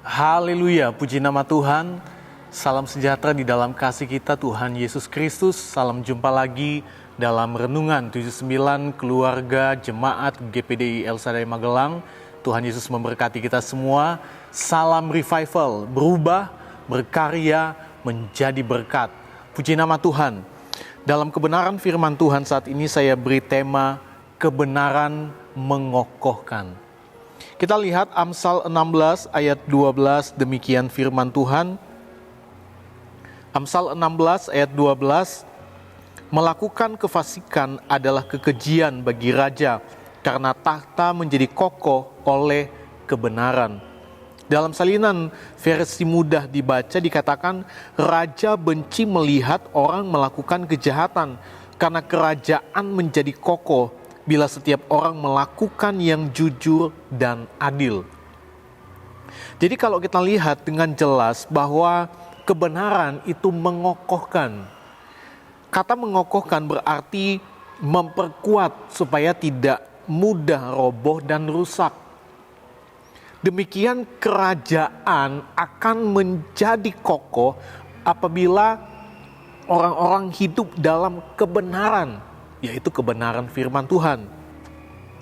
Haleluya, puji nama Tuhan. Salam sejahtera di dalam kasih kita Tuhan Yesus Kristus. Salam jumpa lagi dalam Renungan 79 Keluarga Jemaat GPDI El Shaddai Magelang. Tuhan Yesus memberkati kita semua. Salam revival, berubah, berkarya, menjadi berkat. Puji nama Tuhan. Dalam kebenaran firman Tuhan saat ini saya beri tema kebenaran mengokohkan. Kita lihat Amsal 16 ayat 12, demikian firman Tuhan. Amsal 16 ayat 12, melakukan kefasikan adalah kekejian bagi raja, karena takhta menjadi kokoh oleh kebenaran. Dalam salinan versi mudah dibaca dikatakan, raja benci melihat orang melakukan kejahatan, karena kerajaan menjadi kokoh bila setiap orang melakukan yang jujur dan adil. Jadi kalau kita lihat dengan jelas bahwa kebenaran itu mengokohkan. Kata mengokohkan berarti memperkuat supaya tidak mudah roboh dan rusak. Demikian kerajaan akan menjadi kokoh apabila orang-orang hidup dalam kebenaran, yaitu kebenaran firman Tuhan.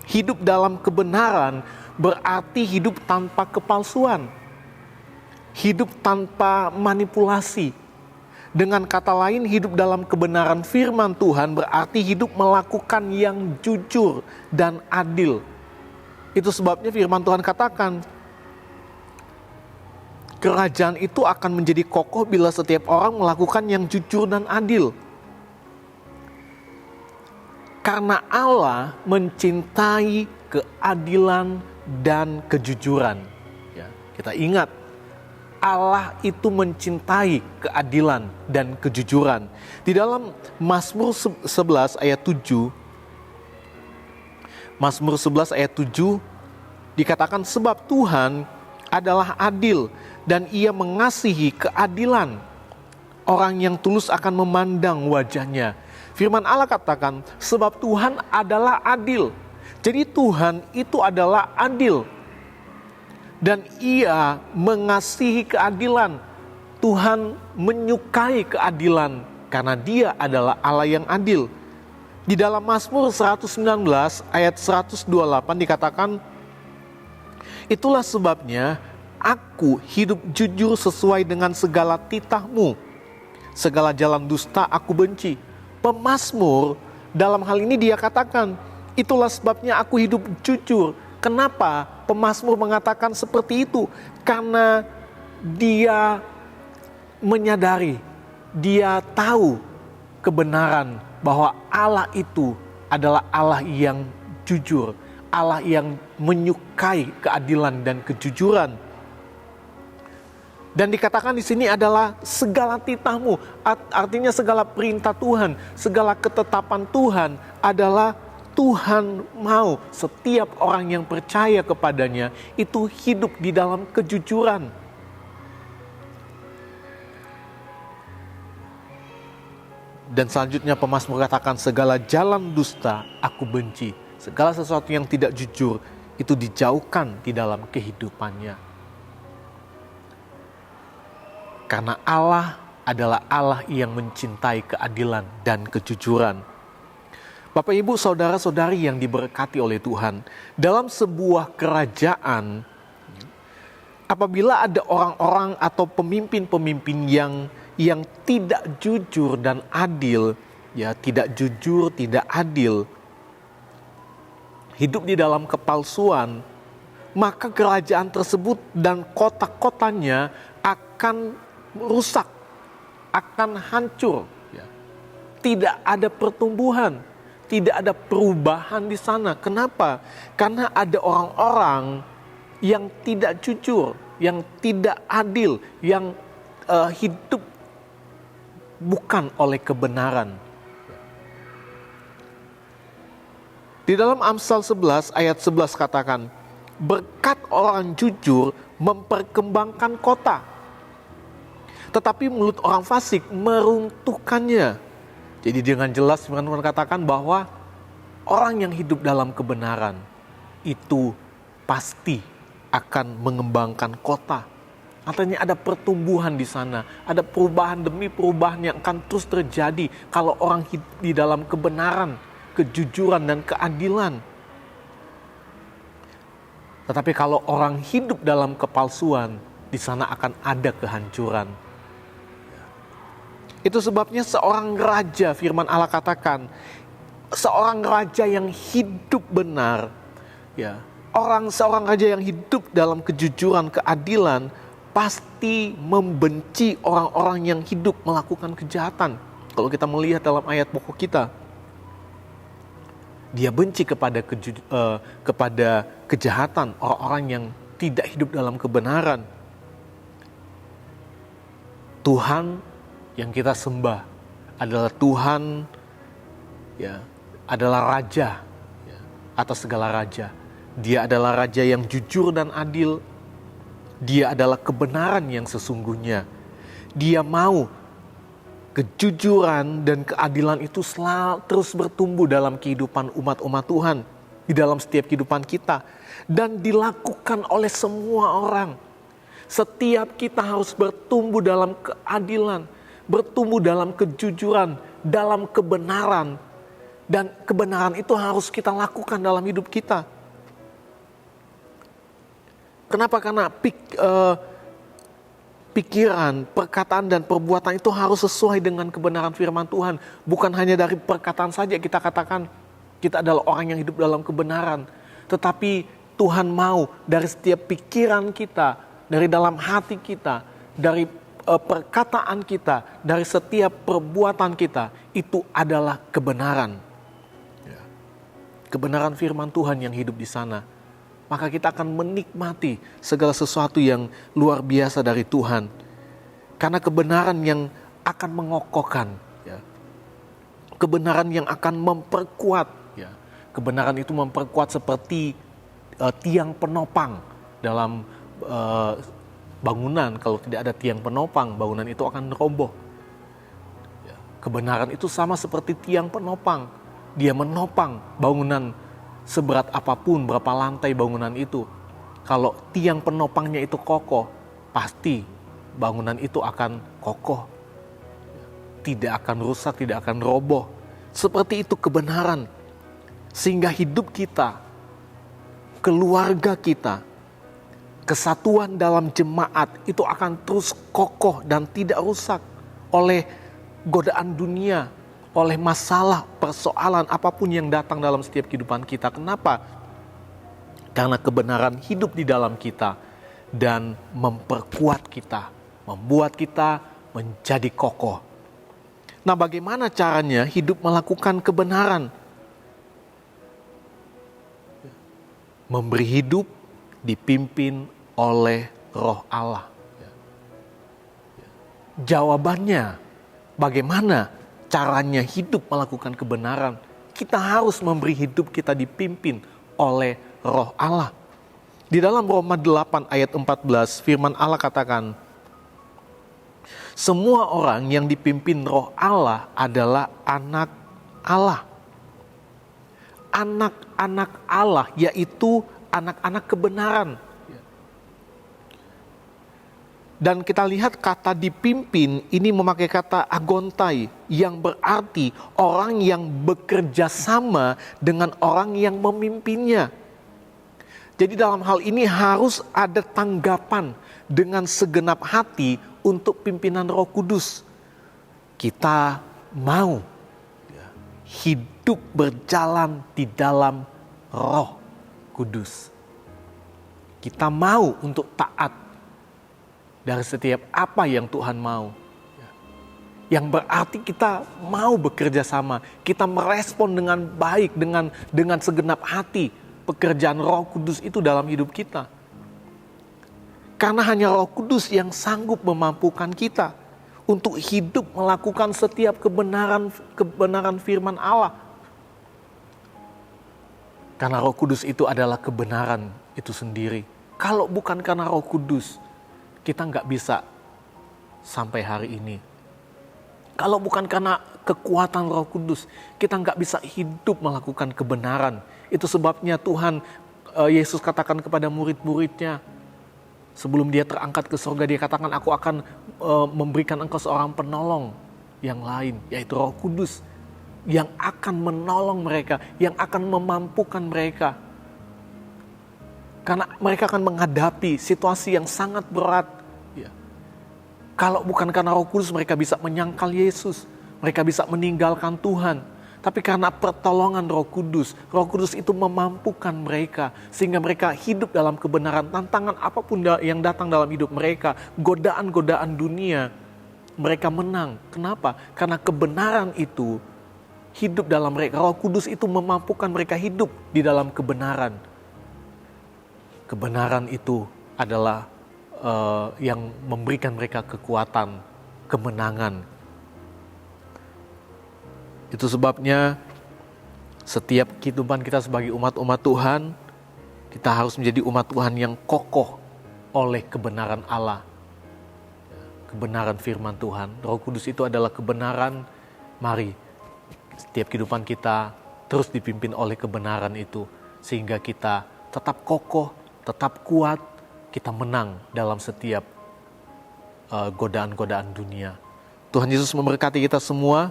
Hidup dalam kebenaran berarti hidup tanpa kepalsuan. Hidup tanpa manipulasi. Dengan kata lain, hidup dalam kebenaran firman Tuhan berarti hidup melakukan yang jujur dan adil. Itu sebabnya firman Tuhan katakan, kerajaan itu akan menjadi kokoh bila setiap orang melakukan yang jujur dan adil. Karena Allah mencintai keadilan dan kejujuran. Ya, kita ingat, Allah itu mencintai keadilan dan kejujuran. Di dalam Mazmur 11 ayat 7, Mazmur 11 ayat 7 dikatakan, sebab Tuhan adalah adil dan Ia mengasihi keadilan. Orang yang tulus akan memandang wajahnya. Firman Allah katakan, sebab Tuhan adalah adil. Jadi Tuhan itu adalah adil. Dan Ia mengasihi keadilan. Tuhan menyukai keadilan karena Dia adalah Allah yang adil. Di dalam Mazmur 119 ayat 128 dikatakan, itulah sebabnya aku hidup jujur sesuai dengan segala titah-Mu. Segala jalan dusta aku benci. Pemazmur dalam hal ini dia katakan, itulah sebabnya aku hidup jujur. Kenapa pemazmur mengatakan seperti itu? Karena dia menyadari, dia tahu kebenaran bahwa Allah itu adalah Allah yang jujur, Allah yang menyukai keadilan dan kejujuran. Dan dikatakan di sini adalah segala titah-Mu, artinya segala perintah Tuhan, segala ketetapan Tuhan adalah Tuhan mau setiap orang yang percaya kepadanya itu hidup di dalam kejujuran. Dan selanjutnya pemazmur katakan, segala jalan dusta aku benci. Segala sesuatu yang tidak jujur itu dijauhkan di dalam kehidupannya. Karena Allah adalah Allah yang mencintai keadilan dan kejujuran. Bapak, Ibu, saudara-saudari yang diberkati oleh Tuhan, dalam sebuah kerajaan, apabila ada orang-orang atau pemimpin-pemimpin yang tidak jujur dan adil, ya tidak jujur, tidak adil, hidup di dalam kepalsuan, maka kerajaan tersebut dan kota-kotanya akan rusak, akan hancur. Tidak ada pertumbuhan, tidak ada perubahan di sana. Kenapa? Karena ada orang-orang yang tidak jujur, yang tidak adil, yang hidup bukan oleh kebenaran. Di dalam Amsal 11 ayat 11 katakan, berkat orang jujur memperkembangkan kota, tetapi mulut orang fasik meruntuhkannya. Jadi dengan jelas firman Tuhan katakan bahwa orang yang hidup dalam kebenaran itu pasti akan mengembangkan kota. Artinya ada pertumbuhan di sana, ada perubahan demi perubahan yang akan terus terjadi kalau orang hidup di dalam kebenaran, kejujuran, dan keadilan. Tetapi kalau orang hidup dalam kepalsuan, di sana akan ada kehancuran. Itu sebabnya seorang raja, firman Allah katakan, seorang raja yang hidup benar, seorang raja yang hidup dalam kejujuran, keadilan, pasti membenci orang-orang yang hidup melakukan kejahatan. Kalau kita melihat dalam ayat pokok kita, dia benci kepada kejahatan, orang-orang yang tidak hidup dalam kebenaran. Tuhan yang kita sembah adalah Tuhan, adalah Raja atas segala raja. Dia adalah Raja yang jujur dan adil. Dia adalah kebenaran yang sesungguhnya. Dia mau kejujuran dan keadilan itu selalu terus bertumbuh dalam kehidupan umat-umat Tuhan, di dalam setiap kehidupan kita, dan dilakukan oleh semua orang. Setiap kita harus bertumbuh dalam keadilan, bertumbuh dalam kejujuran, dalam kebenaran, dan kebenaran itu harus kita lakukan dalam hidup kita. Kenapa? Karena pikiran, perkataan, dan perbuatan itu harus sesuai dengan kebenaran firman Tuhan. Bukan hanya dari perkataan saja kita katakan kita adalah orang yang hidup dalam kebenaran. Tetapi Tuhan mau dari setiap pikiran kita, dari dalam hati kita, dari perkataan kita, dari setiap perbuatan kita, itu adalah kebenaran. Kebenaran firman Tuhan yang hidup di sana. Maka kita akan menikmati segala sesuatu yang luar biasa dari Tuhan. Karena kebenaran yang akan mengokohkan. Kebenaran yang akan memperkuat. Kebenaran itu memperkuat seperti tiang penopang dalam bangunan. Kalau tidak ada tiang penopang, bangunan itu akan roboh. Kebenaran itu sama seperti tiang penopang. Dia menopang bangunan seberat apapun, berapa lantai bangunan itu. Kalau tiang penopangnya itu kokoh, pasti bangunan itu akan kokoh. Tidak akan rusak, tidak akan roboh. Seperti itu kebenaran. Sehingga hidup kita, keluarga kita, kesatuan dalam jemaat itu akan terus kokoh dan tidak rusak oleh godaan dunia, oleh masalah, persoalan apapun yang datang dalam setiap kehidupan kita. Kenapa? Karena kebenaran hidup di dalam kita dan memperkuat kita, membuat kita menjadi kokoh. Nah, bagaimana caranya hidup melakukan kebenaran? Memberi hidup dipimpin oleh Roh Allah. Jawabannya, bagaimana caranya hidup melakukan kebenaran? Kita harus memberi hidup kita dipimpin oleh Roh Allah. Di dalam Roma 8 ayat 14 firman Allah katakan, semua orang yang dipimpin Roh Allah adalah anak Allah. Anak-anak Allah yaitu anak-anak kebenaran. Dan kita lihat kata dipimpin ini memakai kata agontai yang berarti orang yang bekerja sama dengan orang yang memimpinnya. Jadi dalam hal ini harus ada tanggapan dengan segenap hati untuk pimpinan Roh Kudus. Kita mau hidup berjalan di dalam Roh Kudus. Kita mau untuk taat dari setiap apa yang Tuhan mau. Yang berarti kita mau bekerja sama. Kita merespon dengan baik, dengan segenap hati pekerjaan Roh Kudus itu dalam hidup kita. Karena hanya Roh Kudus yang sanggup memampukan kita untuk hidup melakukan setiap kebenaran firman Allah. Karena Roh Kudus itu adalah kebenaran itu sendiri. Kalau bukan karena Roh Kudus, kita nggak bisa sampai hari ini. Kalau bukan karena kekuatan Roh Kudus, kita nggak bisa hidup melakukan kebenaran. Itu sebabnya Tuhan Yesus katakan kepada murid-muridnya, Sebelum dia terangkat ke surga, dia katakan, aku akan memberikan engkau seorang penolong yang lain, yaitu Roh Kudus, yang akan menolong mereka, yang akan memampukan mereka. Karena mereka akan menghadapi situasi yang sangat berat. Ya. Kalau bukan karena Roh Kudus, mereka bisa menyangkal Yesus, mereka bisa meninggalkan Tuhan. Tapi karena pertolongan Roh Kudus itu memampukan mereka sehingga mereka hidup dalam kebenaran. Tantangan apapun yang datang dalam hidup mereka, godaan-godaan dunia, mereka menang. Kenapa? Karena kebenaran itu hidup dalam mereka. Roh Kudus itu memampukan mereka hidup di dalam kebenaran. Kebenaran itu adalah yang memberikan mereka kekuatan, kemenangan. Itu sebabnya setiap kehidupan kita sebagai umat-umat Tuhan, kita harus menjadi umat Tuhan yang kokoh oleh kebenaran Allah. Kebenaran firman Tuhan. Roh Kudus itu adalah kebenaran. Mari setiap kehidupan kita terus dipimpin oleh kebenaran itu. Sehingga kita tetap kokoh, tetap kuat, kita menang dalam setiap godaan-godaan dunia. Tuhan Yesus memberkati kita semua.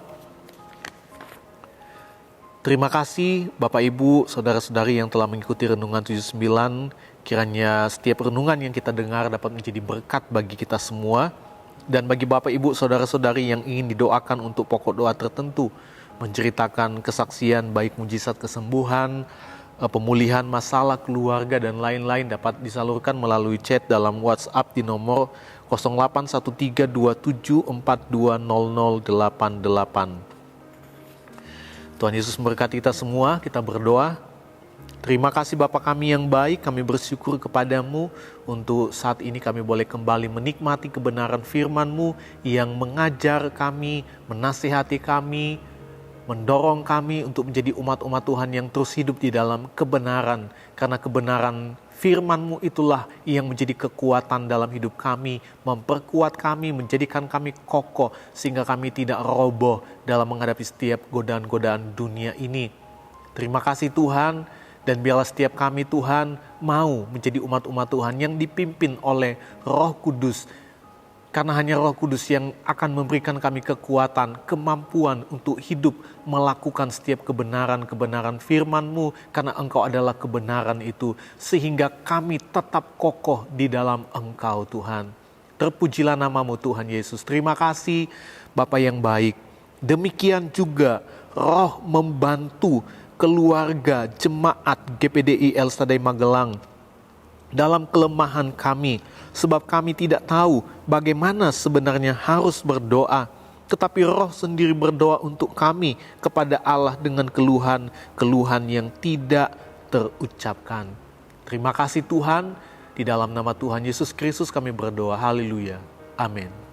Terima kasih Bapak Ibu, Saudara-saudari yang telah mengikuti Renungan 79. Kiranya setiap renungan yang kita dengar dapat menjadi berkat bagi kita semua. Dan bagi Bapak Ibu, Saudara-saudari yang ingin didoakan untuk pokok doa tertentu, menceritakan kesaksian baik mujizat kesembuhan, pemulihan masalah keluarga dan lain-lain, dapat disalurkan melalui chat dalam WhatsApp di nomor 081327420088. Tuhan Yesus memberkati kita semua. Kita berdoa. Terima kasih Bapa kami yang baik, kami bersyukur kepadamu untuk saat ini kami boleh kembali menikmati kebenaran firman-Mu yang mengajar kami, menasihati kami, mendorong kami untuk menjadi umat-umat Tuhan yang terus hidup di dalam kebenaran. Karena kebenaran firman-Mu itulah yang menjadi kekuatan dalam hidup kami, memperkuat kami, menjadikan kami kokoh sehingga kami tidak roboh dalam menghadapi setiap godaan-godaan dunia ini. Terima kasih Tuhan, dan biarlah setiap kami Tuhan mau menjadi umat-umat Tuhan yang dipimpin oleh Roh Kudus. Karena hanya Roh Kudus yang akan memberikan kami kekuatan, kemampuan untuk hidup, melakukan setiap kebenaran-kebenaran firman-Mu, karena Engkau adalah kebenaran itu, sehingga kami tetap kokoh di dalam Engkau Tuhan. Terpujilah nama-Mu Tuhan Yesus. Terima kasih Bapa yang baik. Demikian juga Roh membantu keluarga jemaat GPDI El Shaddai Magelang dalam kelemahan kami, sebab kami tidak tahu bagaimana sebenarnya harus berdoa, tetapi Roh sendiri berdoa untuk kami kepada Allah dengan keluhan yang tidak terucapkan. Terima kasih Tuhan, di dalam nama Tuhan Yesus Kristus kami berdoa. Haleluya. Amin.